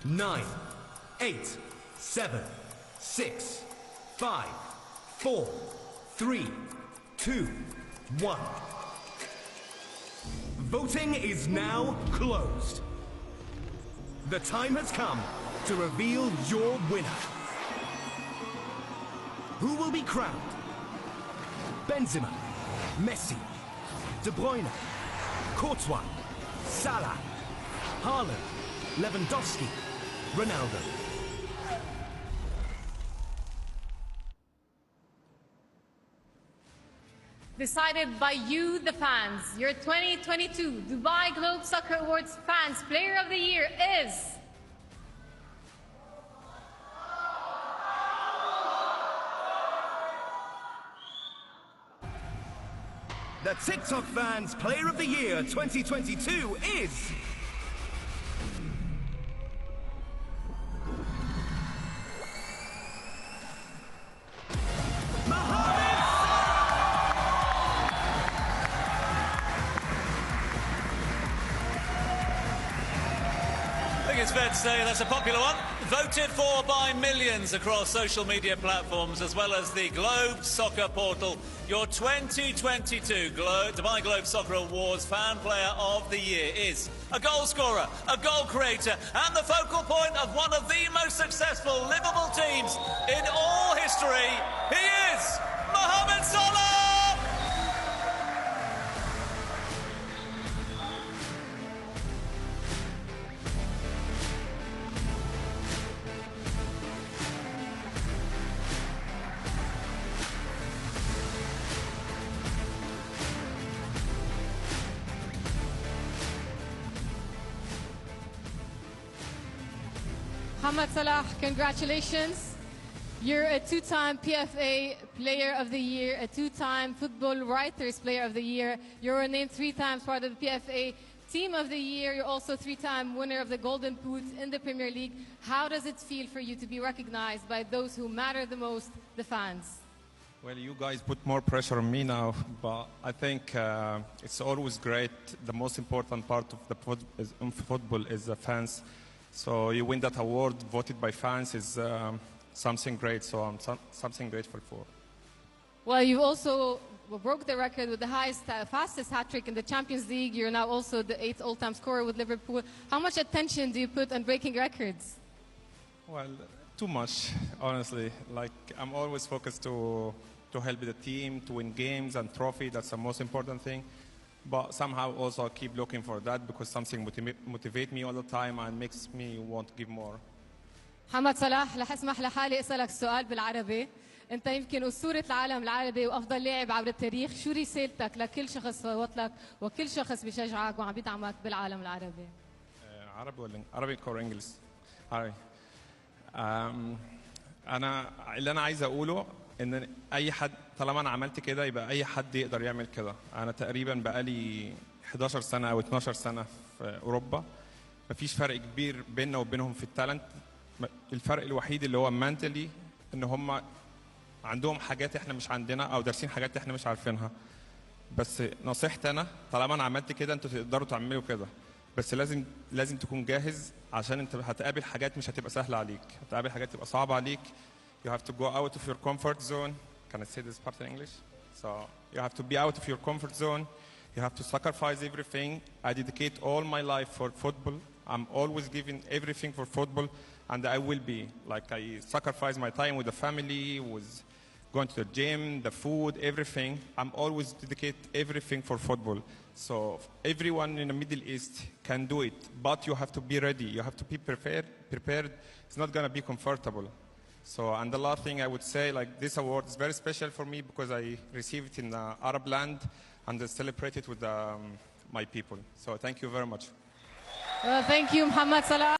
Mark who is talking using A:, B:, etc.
A: 9, 8, 7, 6, 5, 4, 3, 2, 1. Voting is now closed. The time has come to reveal your winner. Who will be crowned? Benzema, Messi, De Bruyne, Courtois, Salah, Haaland, Lewandowski, Ronaldo.
B: Decided by you, the fans. Your 2022 Dubai Globe Soccer Awards Fans Player of the Year is...
A: The TikTok Fans Player of the Year 2022 is... Mohamed
C: I think it's fair to say that's a popular one. Voted for by millions across social media platforms as well as the Globe Soccer portal. Your 2022 Dubai Globe Soccer Awards Fan Player of the Year is a goal scorer, a goal creator, and the focal point of one of the most successful Liverpool teams in all history. He is Mohamed Salah!
B: Mohamed Salah, congratulations. You're a two-time PFA Player of the Year, a two-time Football Writers Player of the Year. You were named 3 times part of the PFA Team of the Year. You're also 3-time winner of the Golden Boot in the Premier League. How does it feel for you to be recognized by those who matter the most, the fans?
D: Well, you guys put more pressure on me now, but I think it's always great. The most important part of the football is the fans. So you win that award voted by fans is something great, so I'm something grateful for.
B: Well, you also broke the record with the fastest hat-trick in the Champions League. You're now also the 8th all-time scorer with Liverpool. How much attention do you put on breaking records?
D: Well, too much, honestly. Like, I'm always focused to help the team, to win games and trophy. That's the most important thing. But somehow also I keep looking for that because something motivates me all the time and makes me want to give more.
B: محمد صلاح، رح اسمح لحالي اسالك سؤال بالعربي. انت يمكن اسطورة العالم العربي وافضل لاعب عبر التاريخ، شو رسالتك لكل شخص فوت لك وكل شخص بيشجعك وعم بيدعمك بالعالم العربي؟
D: عربي ولا عربي or English؟ عربي. اللي انا عايز اقوله ان اي حد طالما انا عملت كده يبقى اي حد يقدر يعمل كده. انا تقريبا بقالي 11 سنه او 12 سنه في اوروبا. مفيش فرق كبير بيننا وبينهم في التالنت. الفرق الوحيد اللي هو مانتلي ان هم عندهم حاجات احنا مش عندنا او دارسين حاجات احنا مش عارفينها. بس نصيحتي انا طالما انا عملت كده انتوا تقدروا تعملوا كده. بس لازم تكون جاهز عشان انت هتقابل حاجات مش هتبقى سهله عليك. هتقابل حاجات تبقى صعبه عليك. You have to go out of your comfort zone. Can I say this part in English? So you have to be out of your comfort zone. You have to sacrifice everything. I dedicate all my life for football. I'm always giving everything for football, and I will be. Like I sacrifice my time with the family, with going to the gym, the food, everything. I'm always dedicate everything for football. So everyone in the Middle East can do it, but you have to be ready. You have to be prepared. It's not going to be comfortable. So, and the last thing I would say, like this award is very special for me because I received it in the Arab land and I celebrate it with my people. So thank you very much.
B: Well, thank you, Mohamed Salah.